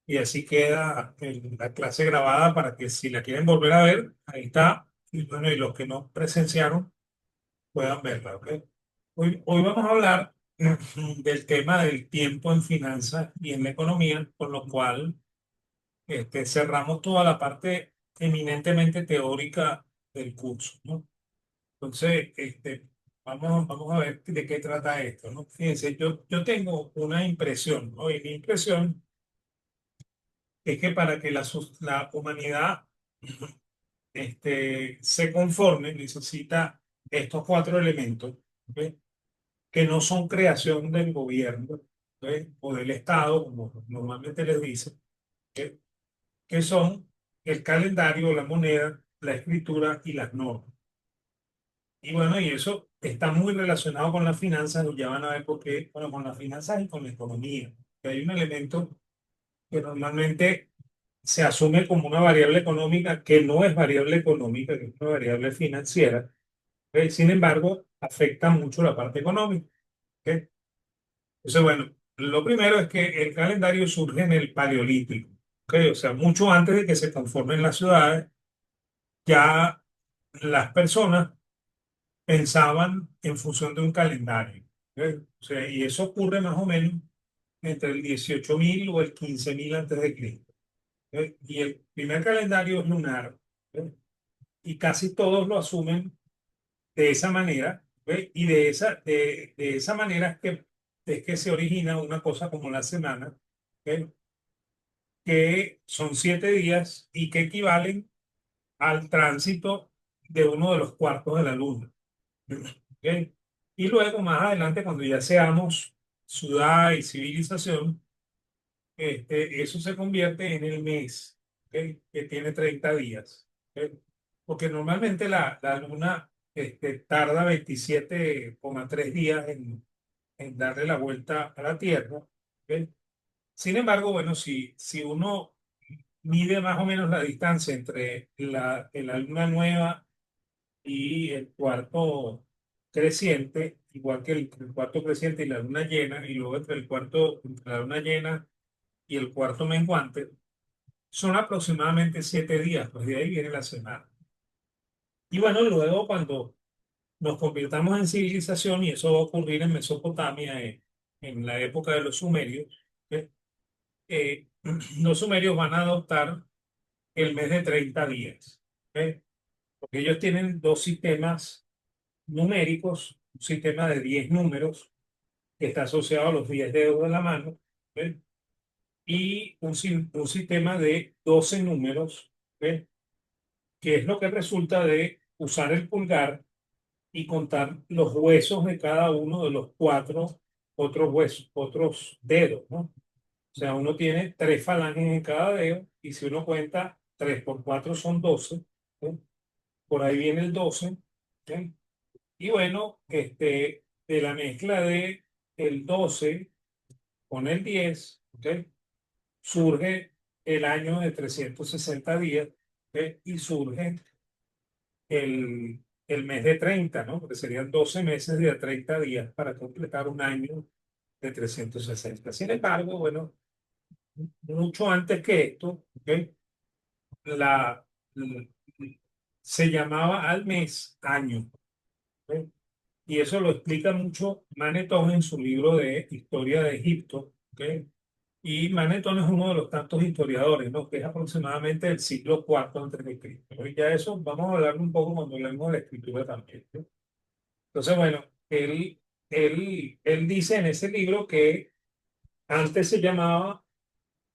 y así queda en la clase grabada para que si la quieren volver a ver, ahí está. Y bueno, y los que no presenciaron puedan verla, ¿ok? Hoy vamos a hablar del tema del tiempo en finanzas y en la economía, con lo cual cerramos toda la parte eminentemente teórica del curso, ¿no? Entonces, vamos a ver de qué trata esto, ¿no? Fíjense, yo tengo una impresión, ¿no? Y mi impresión es que para que la humanidad se conforme, necesita estos cuatro elementos, ¿ok? Que no son creación del gobierno, ¿ok? O del Estado, como normalmente les dice, ¿ok? Que son el calendario, la moneda, la escritura y las normas. Y bueno, y eso está muy relacionado con las finanzas, y ya van a ver por qué, bueno, con las finanzas y con la economía. Que hay un elemento que normalmente se asume como una variable económica que no es variable económica, que es una variable financiera. ¿Ok? Sin embargo, afecta mucho la parte económica. ¿Ok? Entonces, bueno, lo primero es que el calendario surge en el Paleolítico. ¿Ok? O sea, mucho antes de que se conformen las ciudades, ya las personas pensaban en función de un calendario. ¿Ok? O sea, y eso ocurre más o menos entre el 18.000 o el 15.000 antes de Cristo. ¿Ok? Y el primer calendario es lunar. ¿Ok? Y casi todos lo asumen de esa manera. ¿Ok? Y de esa manera es que se origina una cosa como la semana, ¿ok? Que son 7 días y que equivalen al tránsito de uno de los cuartos de la luna. ¿Ok? Y luego, más adelante, cuando ya seamos ciudad y civilización, eso se convierte en el mes, ¿ok? Que tiene 30 días. ¿Ok? Porque normalmente la luna tarda 27,3 días en darle la vuelta a la Tierra. ¿Ok? Sin embargo, bueno, si uno mide más o menos la distancia entre la luna nueva y el cuarto creciente, igual que el cuarto creciente y la luna llena, y luego entre la luna llena y el cuarto menguante, son aproximadamente 7 días, pues de ahí viene la semana. Y bueno, luego cuando nos convirtamos en civilización, y eso va a ocurrir en Mesopotamia, en la época de los sumerios, ¿eh? Los sumerios van a adoptar el mes de 30 días, ¿eh? Porque ellos tienen dos sistemas numéricos, un sistema de 10 números que está asociado a los 10 dedos de la mano, ¿eh? Y un sistema de 12 números, ¿eh? Que es lo que resulta de usar el pulgar y contar los huesos de cada uno de los cuatro otros huesos, otros dedos, ¿no? O sea, uno tiene tres falanges en cada dedo y si uno cuenta 3 por 4 son 12, ¿eh? Por ahí viene el 12, ¿eh? Y bueno, de la mezcla de el 12 con el 10, ¿ok? Surge el año de 360 días, ¿ok? Y surge el mes de 30, ¿no? Porque serían 12 meses de 30 días para completar un año de 360. Sin embargo, bueno, mucho antes que esto, ¿ok? La, la- se llamaba al mes año, ¿ok? Y eso lo explica mucho Manetón en su libro de Historia de Egipto, ¿ok? Y Manetón es uno de los tantos historiadores, ¿no? Que es aproximadamente del siglo IV antes de Cristo, ¿no? Y ya eso vamos a hablar un poco cuando hablemos de la escritura también, ¿no? Entonces, bueno, él dice en ese libro que antes se llamaba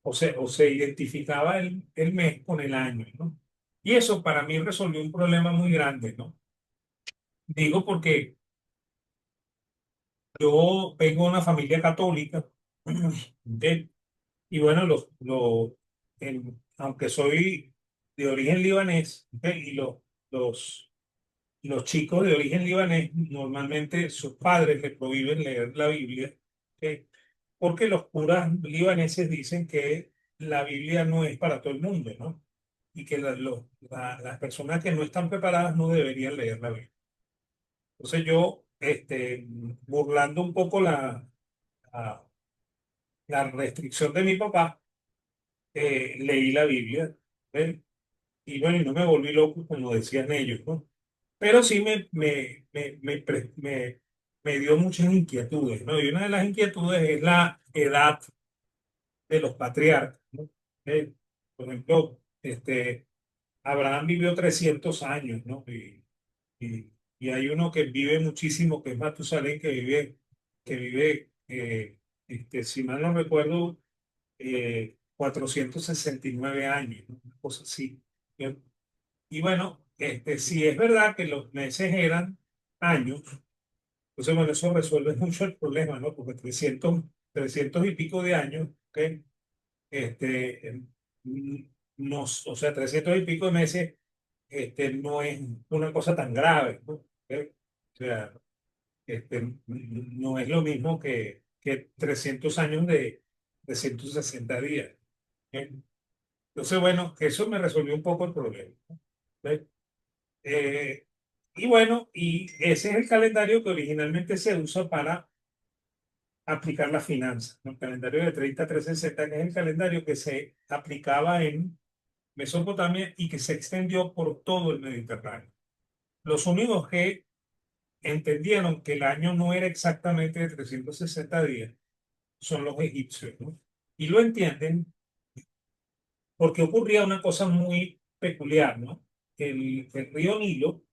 o se identificaba el mes con el año, ¿no? Y eso para mí resolvió un problema muy grande, ¿no? Digo porque yo vengo de una familia católica, ¿ok? Y bueno, aunque soy de origen libanés, ¿ok? Y los, los chicos de origen libanés, normalmente sus padres les prohíben leer la Biblia, ¿ok? Porque los curas libaneses dicen que la Biblia no es para todo el mundo, ¿no? Y que las personas que no están preparadas no deberían leer la Biblia. Entonces yo, burlando un poco la restricción de mi papá, leí la Biblia, ¿ves? Y bueno, y no me volví loco como decían ellos, ¿no? Pero sí me dio muchas inquietudes, ¿no? Y una de las inquietudes es la edad de los patriarcas, ¿no? Por ejemplo, Abraham vivió 300 años, ¿no? Y, y hay uno que vive muchísimo, que es Matusalén, que vive, si mal no recuerdo, 469 años, ¿no? Una cosa así. Y bueno, si es verdad que los meses eran años, entonces bueno, eso resuelve mucho el problema, ¿no? Porque 300 y pico de años, ¿ok? Mm, no, o sea, 300 y pico de meses, no es una cosa tan grave, ¿no? ¿Ok? O sea, no es lo mismo que 300 años de 160 días. ¿Ok? Entonces, bueno, eso me resolvió un poco el problema. ¿Ok? Eh, y bueno, y ese es el calendario que originalmente se usa para aplicar las finanzas, ¿no? El calendario de 30 a 360, que es el calendario que se aplicaba en Mesopotamia y que se extendió por todo el Mediterráneo. Los únicos que entendieron que el año no era exactamente de 360 días son los egipcios, ¿no? Y lo entienden porque ocurría una cosa muy peculiar, ¿no? El río Nilo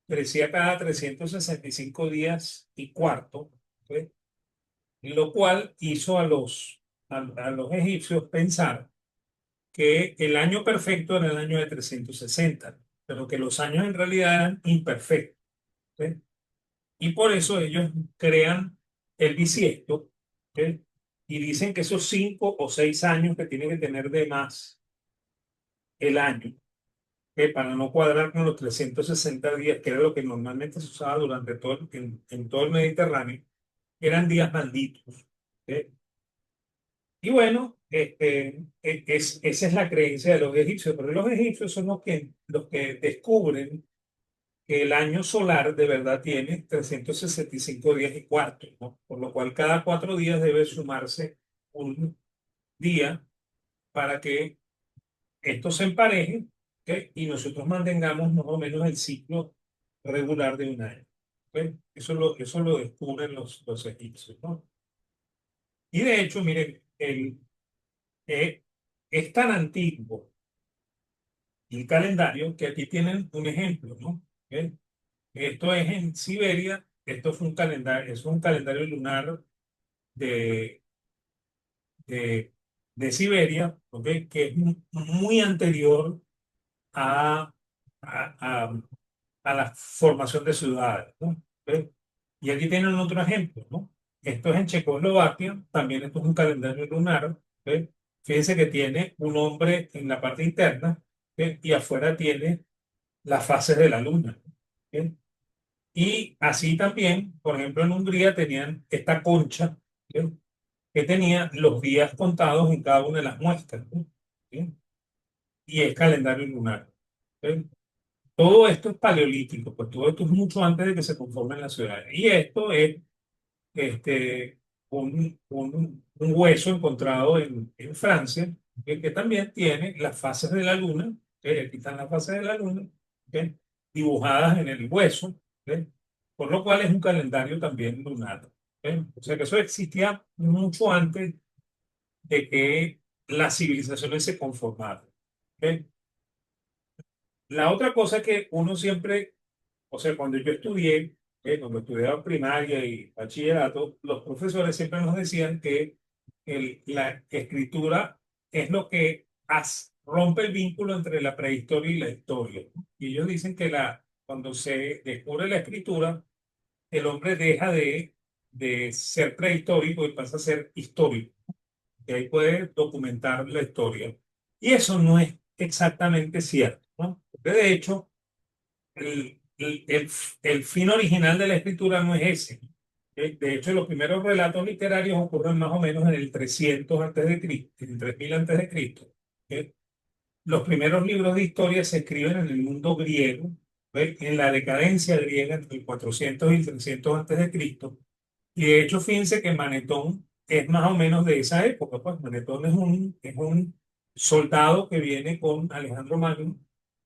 crecía cada 365 días y cuarto, ¿sí? Lo cual hizo a los egipcios pensar que el año perfecto era el año de 360, pero que los años en realidad eran imperfectos, ¿sí? Y por eso ellos crean el bisiesto, ¿sí? Y dicen que esos 5 o 6 años que tiene que tener de más el año, para no cuadrar con los 360 días, que era lo que normalmente se usaba durante en todo el Mediterráneo, eran días malditos. ¿Ok? Y bueno, esa es la creencia de los egipcios, pero los egipcios son los que descubren que el año solar de verdad tiene 365 días y cuarto, ¿no? Por lo cual cada 4 días debe sumarse un día para que esto se empareje, ¿ok? Y nosotros mantengamos más o menos el ciclo regular de un año. ¿Ok? Eso lo descubren los egipcios, ¿no? Y de hecho, miren, eh, es tan antiguo el calendario que aquí tienen un ejemplo, ¿no? ¿Ok? Esto es en Siberia, esto es un calendario lunar de, de, de Siberia, ¿ok? Que es muy anterior a, a, a- a la formación de ciudades, ¿no? ¿Ok? Y aquí tienen otro ejemplo, ¿no? Esto es en Checoslovaquia, también esto es un calendario lunar, ¿ok? Fíjense que tiene un hombre en la parte interna, ¿ok? Y afuera tiene las fases de la luna, ¿ok? Y así también, por ejemplo, en Hungría tenían esta concha, ¿ok? Que tenía los días contados en cada una de las muestras, ¿no? ¿Ok? Y es calendario lunar. ¿Ok? Todo esto es paleolítico, pues todo esto es mucho antes de que se conformen las ciudades. Y esto es este, un hueso encontrado en Francia, que también tiene las fases de la luna, que aquí están las fases de la luna, ¿ok? Dibujadas en el hueso, ¿ok? Por lo cual es un calendario también lunar. ¿Ok? O sea que eso existía mucho antes de que las civilizaciones se conformaran. ¿Ok? La otra cosa que uno siempre, o sea, cuando estudiaba primaria y bachillerato, los profesores siempre nos decían que la escritura es lo que rompe el vínculo entre la prehistoria y la historia, ¿no? Y ellos dicen que cuando se descubre la escritura, el hombre deja de ser prehistórico y pasa a ser histórico, que ahí puede documentar la historia. Y eso no es exactamente cierto, ¿no? Porque de hecho, el fin original de la escritura no es ese. De hecho, los primeros relatos literarios ocurren más o menos en el 300 antes de Cristo, en el 3000 antes de Cristo. ¿Ok? Los primeros libros de historia se escriben en el mundo griego, ¿ok? En la decadencia griega entre el 400 y el 300 antes de Cristo. Y de hecho, fíjense que Manetón es más o menos de esa época. Pues Manetón es un soldado que viene con Alejandro Magno,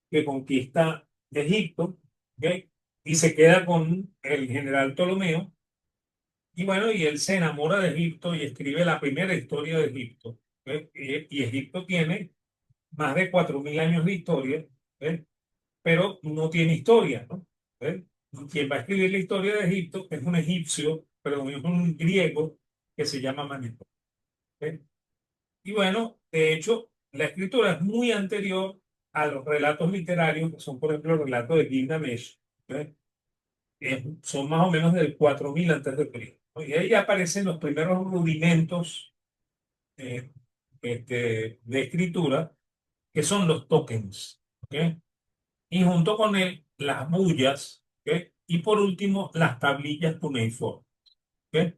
que conquista Egipto, ¿ok? Y se queda con el general Ptolomeo. Y bueno, y él se enamora de Egipto y escribe la primera historia de Egipto. ¿Ok? Y Egipto tiene más de 4.000 años de historia, ¿ok? Pero no tiene historia, ¿no? ¿Ok? Y quien va a escribir la historia de Egipto es un egipcio, pero es un griego que se llama Manetho. ¿Ok? Y bueno, de hecho, la escritura es muy anterior a los relatos literarios, que son, por ejemplo, los relatos de Gilgamesh. ¿Ok? Son más o menos del 4000 antes de Cristo, ¿no? Y ahí aparecen los primeros rudimentos eh, de escritura, que son los tokens. ¿Ok? Y junto con él, las bullas. ¿Ok? Y por último, las tablillas cuneiformes. ¿Ok?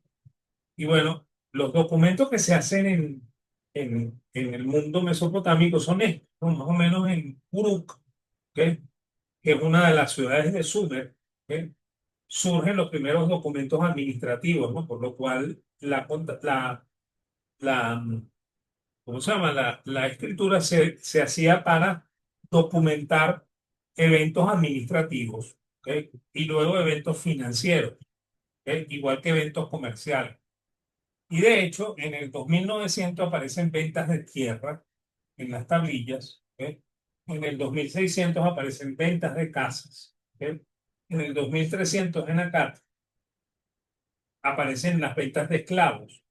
Y bueno, los documentos que se hacen en el mundo mesopotámico son estos, ¿no? Más o menos en Uruk, ¿ok? Que es una de las ciudades de Sumer, ¿ok? Surgen los primeros documentos administrativos, ¿no? Por lo cual la, ¿cómo se llama? La escritura se hacía para documentar eventos administrativos, ¿ok? Y luego eventos financieros, ¿ok? Igual que eventos comerciales. Y de hecho, en el 2900 aparecen ventas de tierra en las tablillas, ¿ok? En el 2600 aparecen ventas de casas, ¿ok? En el 2300 en Acat aparecen las ventas de esclavos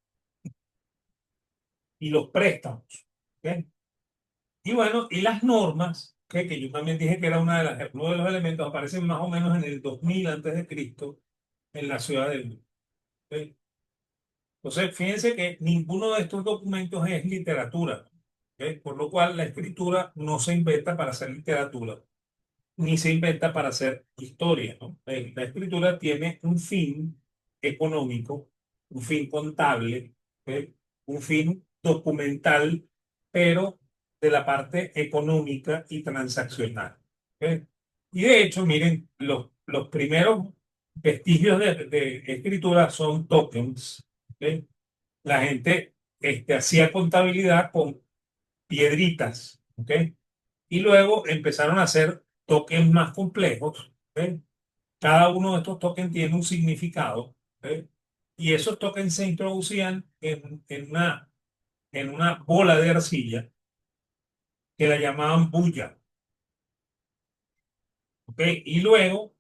y los préstamos, ¿ok? Y bueno, y las normas, ¿ok? Que yo también dije que era uno de los elementos, aparecen más o menos en el 2000 antes de Cristo en la ciudad del Nilo, ¿ok? Entonces, fíjense que ninguno de estos documentos es literatura, ¿ok? Por lo cual la escritura no se inventa para hacer literatura, ni se inventa para hacer historia, ¿no? La escritura tiene un fin económico, un fin contable, ¿ok? Un fin documental, pero de la parte económica y transaccional, ¿ok? Y de hecho, miren, los primeros vestigios de escritura son tokens, ¿ok? La gente hacía contabilidad con piedritas, ¿ok? Y luego empezaron a hacer tokens más complejos, ¿ok? Cada uno de estos tokens tiene un significado, ¿ok? Y esos tokens se introducían en una bola de arcilla que la llamaban bulla, ¿ok? Y luego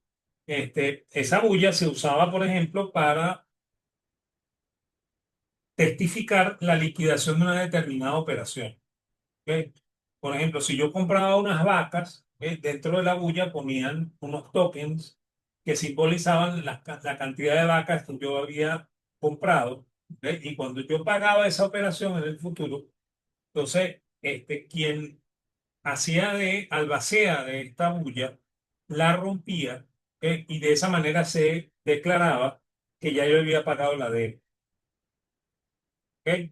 esa bulla se usaba, por ejemplo, para testificar la liquidación de una determinada operación. ¿Ok? Por ejemplo, si yo compraba unas vacas, dentro de la bulla ponían unos tokens que simbolizaban la cantidad de vacas que yo había comprado. ¿Ok? Y cuando yo pagaba esa operación en el futuro, entonces quien hacía de albacea de esta bulla la rompía, ¿ok? Y de esa manera se declaraba que ya yo había pagado la deuda. ¿Ok?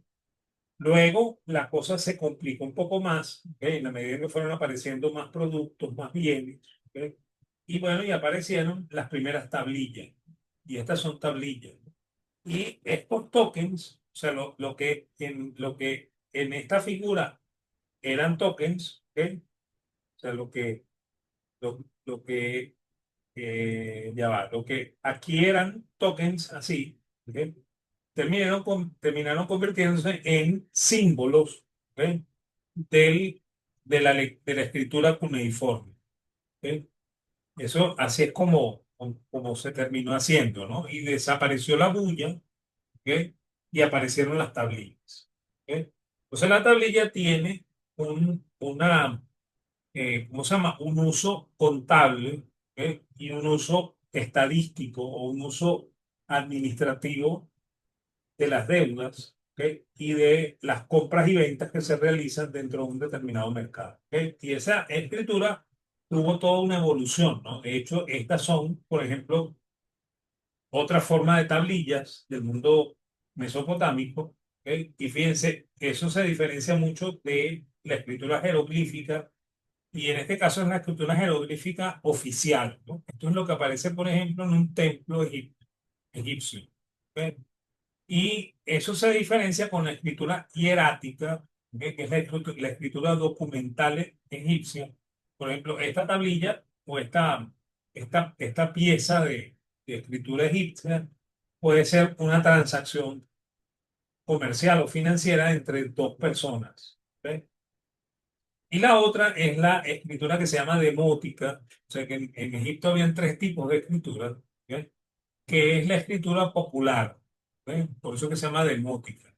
Luego la cosa se complicó un poco más, ¿ok? En la medida que fueron apareciendo más productos, más bienes, ¿ok? Y bueno, y aparecieron las primeras tablillas. Y estas son tablillas, ¿no? Y estos tokens, o sea, lo que en esta figura eran tokens, ¿ok? O sea, ya va, lo que aquí eran tokens así, ¿ok? Terminaron convirtiéndose en símbolos, ¿ok? del, de la escritura cuneiforme, ¿ok? Eso así es como se terminó haciendo, ¿no? Y desapareció la bulla, ¿ok? Y aparecieron las tablillas, ¿ok? Entonces la tablilla tiene ¿cómo se llama? Un uso contable, ¿ok? Y un uso estadístico o un uso administrativo de las deudas, ¿ok? Y de las compras y ventas que se realizan dentro de un determinado mercado, ¿ok? Y esa escritura tuvo toda una evolución, ¿no? De hecho, estas son, por ejemplo, otra forma de tablillas del mundo mesopotámico, ¿ok? Y fíjense, eso se diferencia mucho de la escritura jeroglífica y en este caso es la escritura jeroglífica oficial, ¿no? Esto es lo que aparece, por ejemplo, en un templo egipcio, ¿ok? Y eso se diferencia con la escritura hierática, que es la escritura documental egipcia. Por ejemplo, esta tablilla o esta pieza de escritura egipcia puede ser una transacción comercial o financiera entre dos personas. ¿Ok? Y la otra es la escritura que se llama demótica, o sea que en Egipto habían tres tipos de escritura, ¿ok? Que es la escritura popular, ¿ok? Por eso que se llama demótica.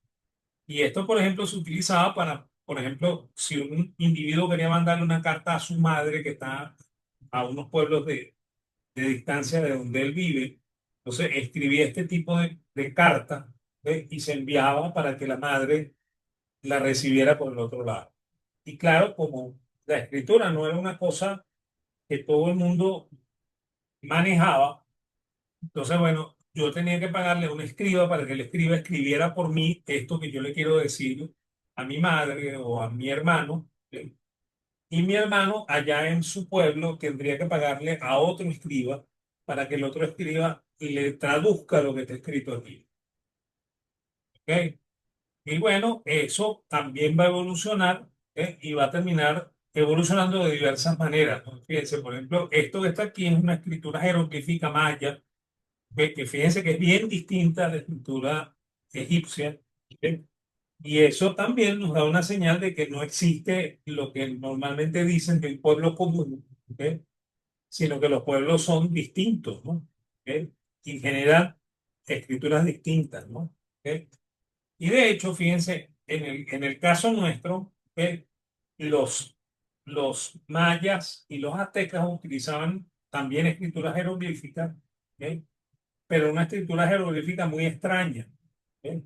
Y esto, por ejemplo, se utilizaba para, por ejemplo, si un individuo quería mandarle una carta a su madre que está a unos pueblos de distancia de donde él vive, entonces escribía este tipo de carta, ¿ok? Y se enviaba para que la madre la recibiera por el otro lado. Y claro, como la escritura no era una cosa que todo el mundo manejaba, entonces, bueno, yo tenía que pagarle a un escriba para que el escriba escribiera por mí esto que yo le quiero decir a mi madre o a mi hermano. ¿Sí? Y mi hermano allá en su pueblo tendría que pagarle a otro escriba para que el otro escriba le traduzca lo que está escrito aquí. ¿Ok? Y bueno, eso también va a evolucionar, y va a terminar evolucionando de diversas maneras, ¿no? Fíjense, por ejemplo, esto que está aquí es una escritura jeroglífica maya, que fíjense que es bien distinta a la escritura egipcia. ¿Ok? Y eso también nos da una señal de que no existe lo que normalmente dicen que el pueblo común, ¿ok? Sino que los pueblos son distintos, ¿no? ¿Ok? Y generan escrituras distintas, ¿no? ¿Ok? Y de hecho, fíjense, en el caso nuestro, los, los mayas y los aztecas utilizaban también escrituras jeroglíficas, ¿ok? Pero una escritura jeroglífica muy extraña, ¿ok?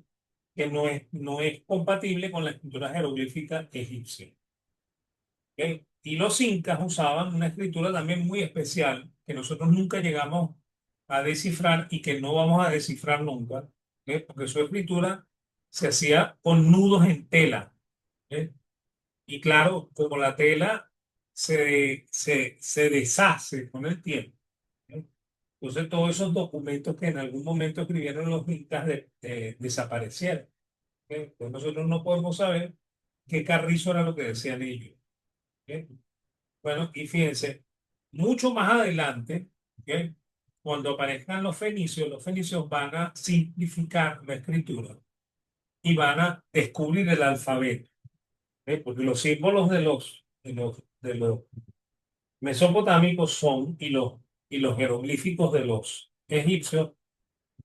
Que no es compatible con la escritura jeroglífica egipcia. ¿Ok? Y los incas usaban una escritura también muy especial que nosotros nunca llegamos a descifrar y que no vamos a descifrar nunca, ¿ok? Porque su escritura se hacía con nudos en tela. ¿Ok? Y claro, como la tela se deshace con el tiempo. ¿Ok? Entonces todos esos documentos que en algún momento escribieron los incas desaparecieron. ¿Ok? Pues nosotros no podemos saber qué carrizo era lo que decían ellos. ¿Ok? Bueno, y fíjense, mucho más adelante, ¿ok? Cuando aparezcan los fenicios van a simplificar la escritura y van a descubrir el alfabeto, ¿ok? Porque los símbolos de los mesopotámicos son, y los jeroglíficos de los egipcios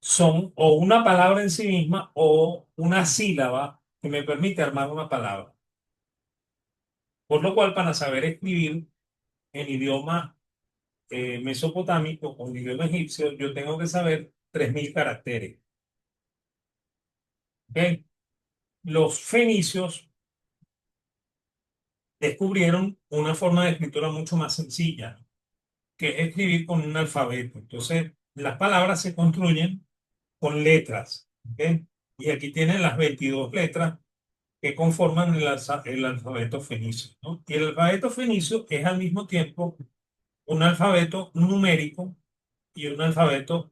son o una palabra en sí misma o una sílaba que me permite armar una palabra. Por lo cual, para saber escribir en idioma mesopotámico o en idioma egipcio, yo tengo que saber 3.000 caracteres. ¿Ok? Los fenicios descubrieron una forma de escritura mucho más sencilla, que es escribir con un alfabeto. Entonces, las palabras se construyen con letras. ¿Ok? Y aquí tienen las 22 letras que conforman el alfabeto fenicio, ¿no? Y el alfabeto fenicio es al mismo tiempo un alfabeto numérico y un alfabeto,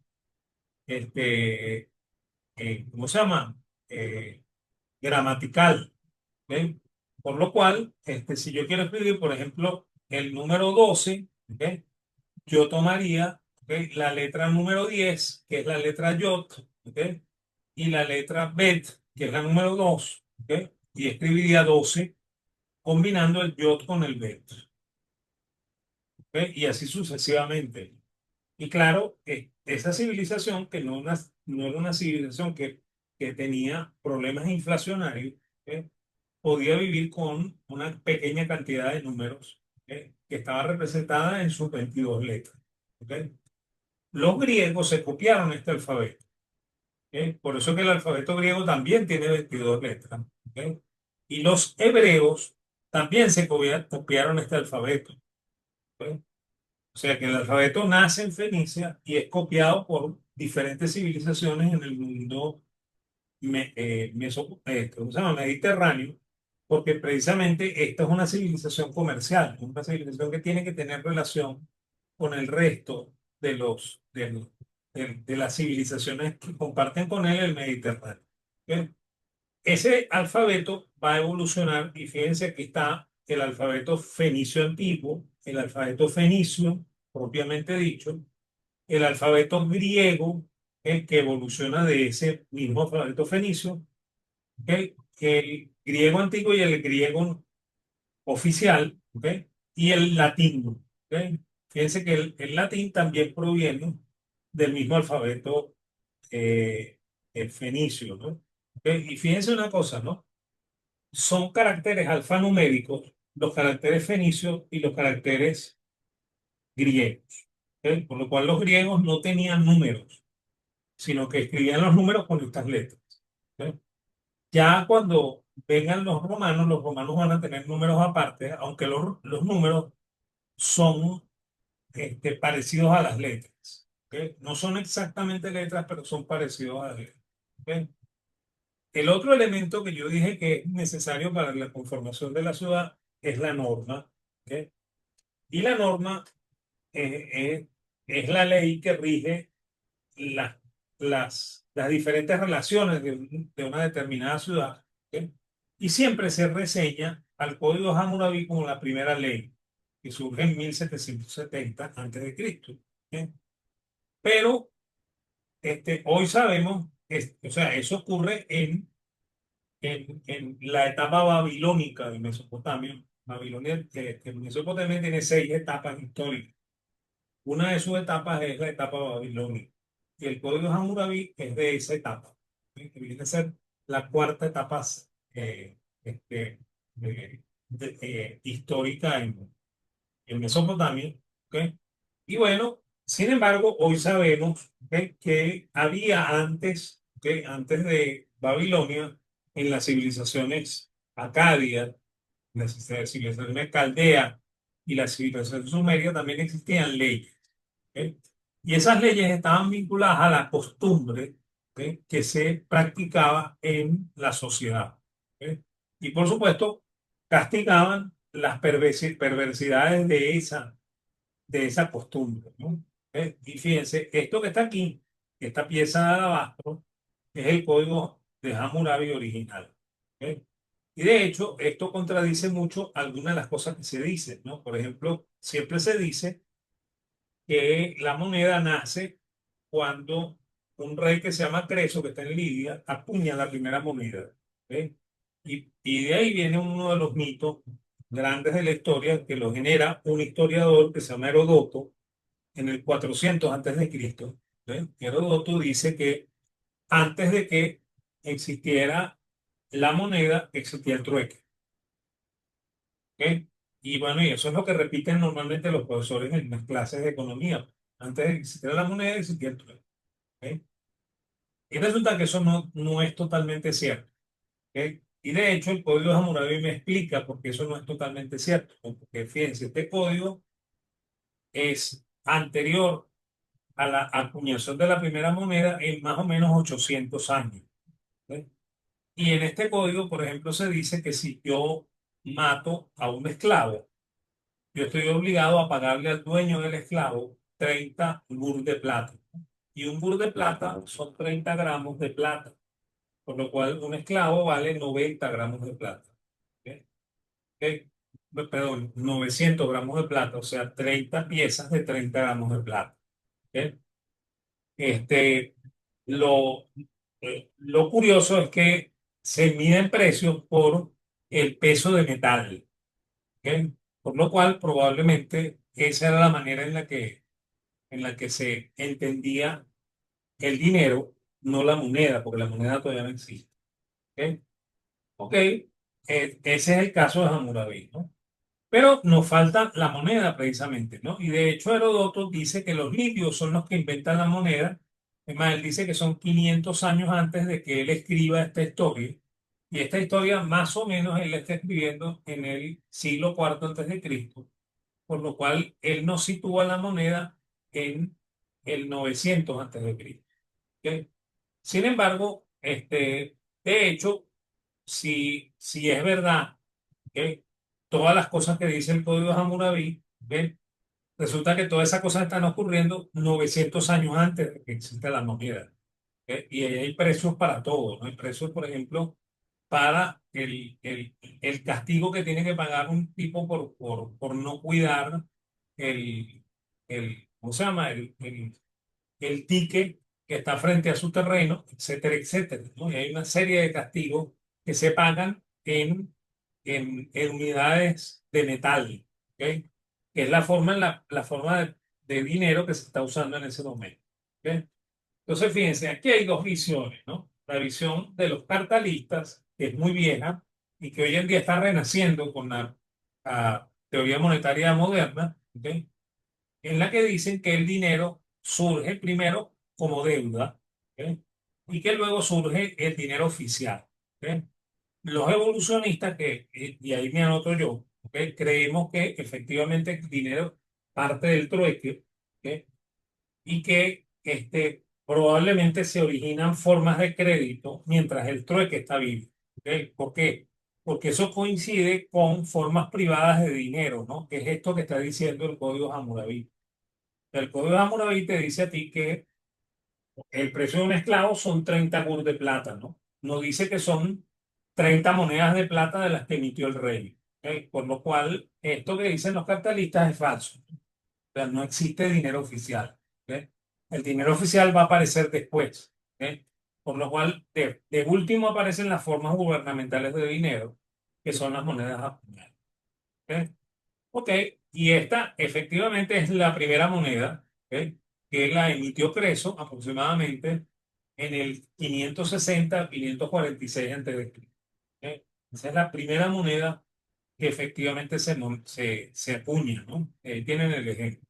este, ¿cómo se llama? Eh, Gramatical. ¿Ok? Por lo cual, si yo quiero escribir, por ejemplo, el número 12, ¿ok? Yo tomaría, ¿ok? La letra número 10, que es la letra Yod, ¿ok? Y la letra Bet, que es la número 2, ¿ok? Y escribiría 12 combinando el Yod con el Bet, ¿ok? Y así sucesivamente. Y claro, esa civilización, que no era una civilización que tenía problemas inflacionarios, ¿ok? Podía vivir con una pequeña cantidad de números, que estaba representada en sus 22 letras. ¿Ok? Los griegos se copiaron este alfabeto. ¿Ok? Por eso que el alfabeto griego también tiene 22 letras. ¿Ok? Y los hebreos también se copiaron este alfabeto. ¿Ok? O sea que el alfabeto nace en Fenicia y es copiado por diferentes civilizaciones en el mundo ¿cómo se llama? Mediterráneo, porque precisamente esta es una civilización comercial, una civilización que tiene que tener relación con el resto de las civilizaciones que comparten con él el Mediterráneo. ¿Ok? ese alfabeto va a evolucionar y fíjense, aquí está el alfabeto fenicio antiguo, el alfabeto fenicio propiamente dicho, el alfabeto griego, que evoluciona de ese mismo alfabeto fenicio, ¿ok? El griego antiguo y el griego oficial, ¿ok? Y el latín, ¿ok? Fíjense que el latín también proviene del mismo alfabeto el fenicio, ¿no? ¿Ok? Y fíjense una cosa, ¿no? Son caracteres alfanuméricos, los caracteres fenicios y los caracteres griegos, ¿ok? Por lo cual los griegos no tenían números, sino que escribían los números con estas letras, ¿ok? Ya cuando vengan los romanos van a tener números aparte, aunque los números son parecidos a las letras, ¿ok? No son exactamente letras, pero son parecidos a las letras, ¿ok? El otro elemento que yo dije que es necesario para la conformación de la ciudad es la norma, ¿ok? Y la norma eh, eh, es la ley que rige la- las diferentes relaciones de una determinada ciudad, ¿ok? Y siempre se reseña al Código Hammurabi como la primera ley, que surge en 1770 a.C., ¿ok? Pero hoy sabemos, o sea, eso ocurre en la etapa babilónica de Mesopotamia. Babilonia, que Mesopotamia tiene 6 etapas históricas. Una de sus etapas es la etapa babilónica. Y el Código Hammurabi es de esa etapa, ¿sí? Que viene a ser la cuarta etapa este, histórica en Mesopotamia. ¿Ok? Y bueno, sin embargo, hoy sabemos, ¿ok?, que había antes, ¿ok?, antes de Babilonia, en las civilizaciones acadias, las civilizaciones caldea y la civilización sumeria también existían leyes. ¿Ok? Y esas leyes estaban vinculadas a la costumbre, ¿ok?, que se practicaba en la sociedad. ¿Ok? Y por supuesto, castigaban las perversidades de esa costumbre, ¿no? Y fíjense, esto que está aquí, esta pieza de alabastro, es el código de Hammurabi original. ¿Ok? Y de hecho, esto contradice mucho algunas de las cosas que se dicen, ¿no? Por ejemplo, siempre se dice que la moneda nace cuando un rey que se llama Creso, que está en Lidia, acuña la primera moneda. ¿Ok? Y de ahí viene uno de los mitos grandes de la historia que lo genera un historiador que se llama Herodoto en el 400 antes de Cristo. ¿Ok? Herodoto dice que antes de que existiera la moneda, existía el trueque. ¿Ok? Y bueno, y eso es lo que repiten normalmente los profesores en las clases de economía. Antes de que existiera la moneda, existía el trueque. ¿Ok? Y resulta que eso no es totalmente cierto. ¿Ok? Y de hecho, el código de Hammurabi me explica por qué eso no es totalmente cierto, ¿no? Porque fíjense, este código es anterior a la acuñación de la primera moneda en más o menos 800 años. ¿Ok? Y en este código, por ejemplo, se dice que si yo mato a un esclavo, yo estoy obligado a pagarle al dueño del esclavo 30 bur de plata. Y un bur de plata son 30 gramos de plata, por lo cual un esclavo vale 90 gramos de plata. ¿Ok? ¿Ok? Perdón, 900 gramos de plata, o sea, 30 piezas de 30 gramos de plata. ¿Ok? Este, lo, lo curioso es que se miden precios por el peso de metal. ¿Ok? Por lo cual, probablemente esa era la manera en la que se entendía el dinero, no la moneda, porque la moneda todavía no existe. ¿Ok? Ok, ese es el caso de Hammurabi, ¿no? Pero nos falta la moneda precisamente, ¿no? Y de hecho Heródoto dice que los lidios son los que inventan la moneda. Es más, él dice que son 500 años antes de que él escriba esta historia. Y esta historia más o menos él la está escribiendo en el siglo cuarto antes de Cristo, por lo cual él no sitúa la moneda en el 900 antes de Cristo. ¿Ok? Sin embargo, de hecho, si es verdad que todas las cosas que dice el Código de Hammurabi, ¿ven?, resulta que todas esas cosas están ocurriendo 900 años antes de que exista la moneda. ¿Ok? Y ahí hay precios para todo, ¿no? Hay precios, por ejemplo, para el castigo que tiene que pagar un tipo por no cuidar ¿cómo se llama? El ticket que está frente a su terreno, etcétera, etcétera, ¿no? Y hay una serie de castigos que se pagan en unidades de metal, ¿ok? Que es la forma de dinero que se está usando en ese momento, ¿ok? Entonces, fíjense, aquí hay dos visiones, ¿no? La visión de los cartalistas, que es muy vieja y que hoy en día está renaciendo con la teoría monetaria moderna, ¿ok? En la que dicen que el dinero surge primero como deuda, ¿ok? Y que luego surge el dinero oficial, ¿ok? Los evolucionistas, y ahí me anoto yo, ¿ok? Creemos que efectivamente el dinero parte del trueque, ¿ok? Y que probablemente se originan formas de crédito mientras el trueque está vivo, ¿ok? ¿Por qué? Porque eso coincide con formas privadas de dinero, ¿no? Que es esto que está diciendo el Código Hammurabi. El Código de Hammurabi te dice a ti que el precio de un esclavo son 30 gur de plata, ¿no? No dice que son 30 monedas de plata de las que emitió el rey. ¿Ok? Por lo cual, esto que dicen los capitalistas es falso. O sea, no existe dinero oficial. ¿Ok? El dinero oficial va a aparecer después. ¿Ok? Por lo cual, de último aparecen las formas gubernamentales de dinero, que son las monedas acuñadas. ¿Ok? Ok, y esta efectivamente es la primera moneda, ¿ok? Que la emitió Creso aproximadamente en el 560-546 a.C. ¿Ok? Esa es la primera moneda que efectivamente se acuña, ¿no? Tienen el ejemplo.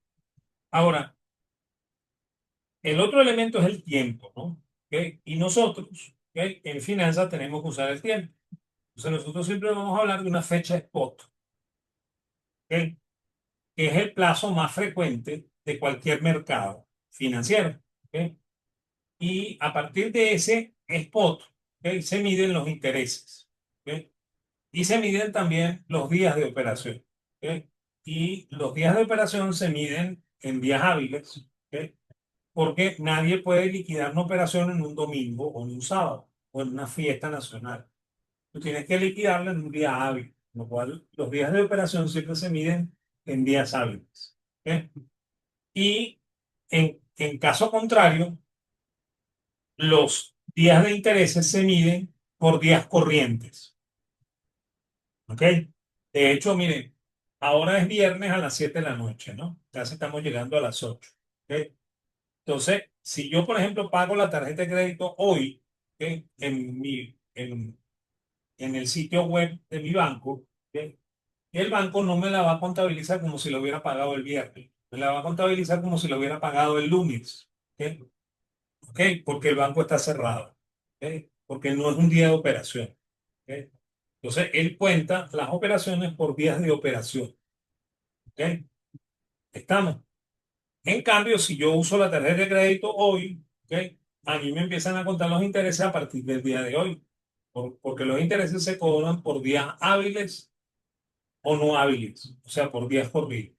Ahora, el otro elemento es el tiempo, ¿no? ¿Ok? Y nosotros, ¿ok? En finanzas tenemos que usar el tiempo. Entonces nosotros siempre vamos a hablar de una fecha spot, ¿ok? Que es el plazo más frecuente de cualquier mercado financiero. ¿Ok? Y a partir de ese spot, ¿ok? Se miden los intereses. ¿Ok? Y se miden también los días de operación. ¿Ok? Y los días de operación se miden en días hábiles. ¿Ok? Porque nadie puede liquidar una operación en un domingo o en un sábado o en una fiesta nacional. Tú tienes que liquidarla en un día hábil, lo cual los días de operación siempre se miden en días hábiles. ¿Ok? Y en caso contrario, los días de intereses se miden por días corrientes. ¿Ok? De hecho, miren, ahora es viernes a las 7 de la noche, ¿no? Casi estamos llegando a las 8. ¿Ok? Entonces, si yo, por ejemplo, pago la tarjeta de crédito hoy, ¿ok? En el sitio web de mi banco, ¿ok? El banco no me la va a contabilizar como si lo hubiera pagado el viernes. Me la va a contabilizar como si lo hubiera pagado el lunes. ¿Ok? ¿Ok? Porque el banco está cerrado. ¿Ok? Porque no es un día de operación. ¿Ok? Entonces, él cuenta las operaciones por días de operación. ¿Ok? Estamos. En cambio, si yo uso la tarjeta de crédito hoy, ¿ok? A mí me empiezan a contar los intereses a partir del día de hoy. Porque los intereses se cobran por días hábiles o no hábiles. O sea, por días corridos.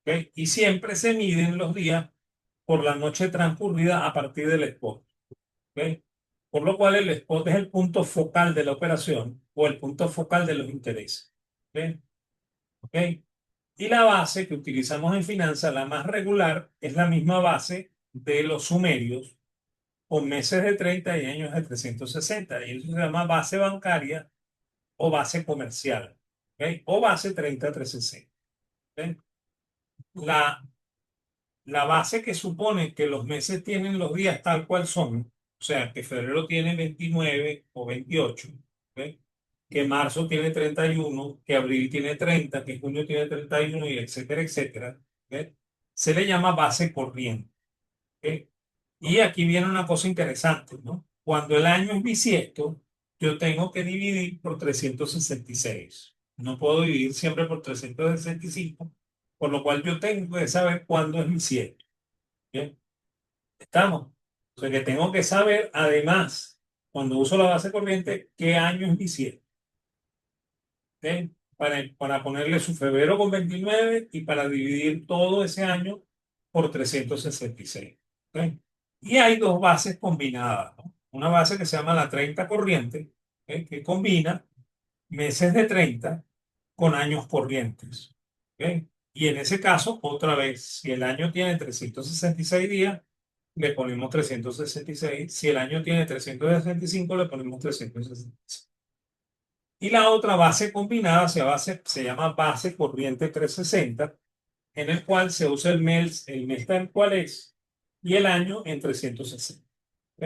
¿Ok? Y siempre se miden los días por la noche transcurrida a partir del spot. ¿Ok? Por lo cual el spot es el punto focal de la operación o el punto focal de los intereses. ¿Ok? ¿Ok? Y la base que utilizamos en finanzas, la más regular, es la misma base de los sumerios con meses de 30 y años de 360. Y eso se llama base bancaria o base comercial. ¿Ok? O base 30-360. ¿Ok? La, la base que supone que los meses tienen los días tal cual son, o sea, que febrero tiene 29 o 28, ¿ok? Que marzo tiene 31, que abril tiene 30, que junio tiene 31 y etcétera, etcétera, ¿ok? Se le llama base corriente. ¿Ok? Y aquí viene una cosa interesante, ¿no? Cuando el año es bisiesto, yo tengo que dividir por 366. No puedo dividir siempre por 365, por lo cual yo tengo que saber cuándo es bisiesto. ¿Bien? ¿Estamos? O sea que tengo que saber, además, cuando uso la base corriente, qué año es bisiesto. ¿Ok? Para ponerle su febrero con 29 y para dividir todo ese año por 366. ¿Ok? Y hay dos bases combinadas, ¿no? Una base que se llama la 30 corriente Que combina meses de 30 con años corrientes. ¿Ok? Y en ese caso, otra vez, si el año tiene 366 días, le ponemos 366. Si el año tiene 365, le ponemos 365. Y la otra base combinada se llama base corriente 360, en el cual se usa el mes tal cual es y el año en 360. ¿Ok?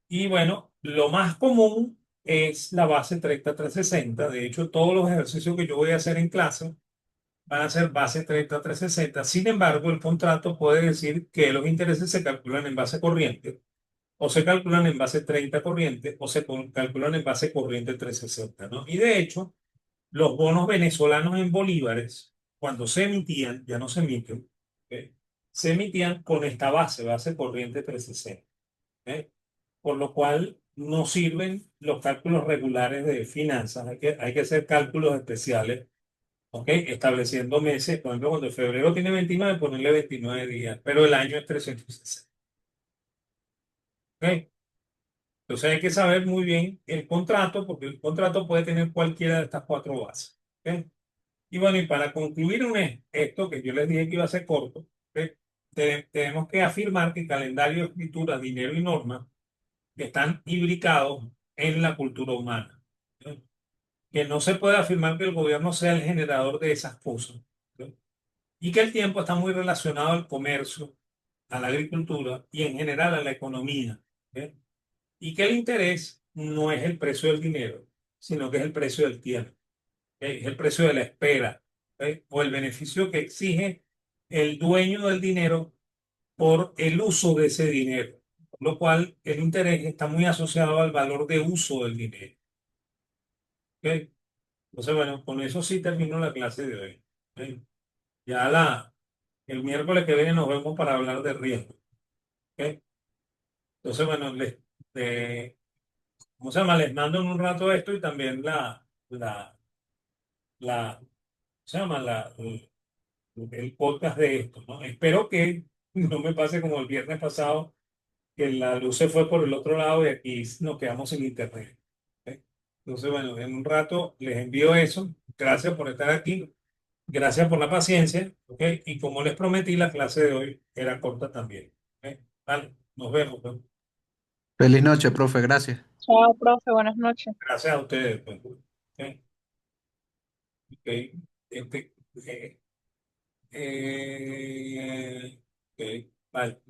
Y bueno, lo más común es la base 30-360. De hecho, todos los ejercicios que yo voy a hacer en clase van a ser base 30-360. Sin embargo, el contrato puede decir que los intereses se calculan en base corriente, o se calculan en base 30 corriente, o calculan en base corriente 360, ¿no? Y de hecho, los bonos venezolanos en bolívares, cuando se emitían, ya no se emiten, ¿ok? Se emitían con esta base corriente 360. ¿Ok? Por lo cual no sirven los cálculos regulares de finanzas, hay que hacer cálculos especiales, ¿ok? Estableciendo meses, por ejemplo, cuando febrero tiene 29, ponerle 29 días, pero el año es 360. ¿Ok? Entonces hay que saber muy bien el contrato, porque el contrato puede tener cualquiera de estas cuatro bases. ¿Ok? Y bueno, y para concluir esto que yo les dije que iba a ser corto, ¿ok? Tenemos que afirmar que calendario, escritura, dinero y norma están imbricados en la cultura humana. ¿No? Que no se puede afirmar que el gobierno sea el generador de esas cosas. ¿No? Y que el tiempo está muy relacionado al comercio, a la agricultura y en general a la economía. ¿Ok? Y que el interés no es el precio del dinero, sino que es el precio del tiempo. ¿Ok? Es el precio de la espera. ¿Ok? O el beneficio que exige el dueño del dinero por el uso de ese dinero. Por lo cual, el interés está muy asociado al valor de uso del dinero. ¿Ok? Entonces, bueno, con eso sí termino la clase de hoy. ¿Ok? Ya el miércoles que viene nos vemos para hablar de riesgo. ¿Ok? Entonces, bueno, ¿cómo se llama? Les mando en un rato esto y también ¿cómo se llama? El podcast de esto, ¿no? Espero que no me pase como el viernes pasado, que la luz se fue por el otro lado y aquí nos quedamos sin internet. ¿Ok? Entonces, bueno, en un rato les envío eso. Gracias por estar aquí. Gracias por la paciencia. ¿Ok? Y como les prometí, la clase de hoy era corta también. ¿Ok? Vale, nos vemos, pues. Feliz noche, profe, gracias. Chao, profe, buenas noches. Gracias a ustedes, pues. ¿Ok? Ok. Este, ok, vale.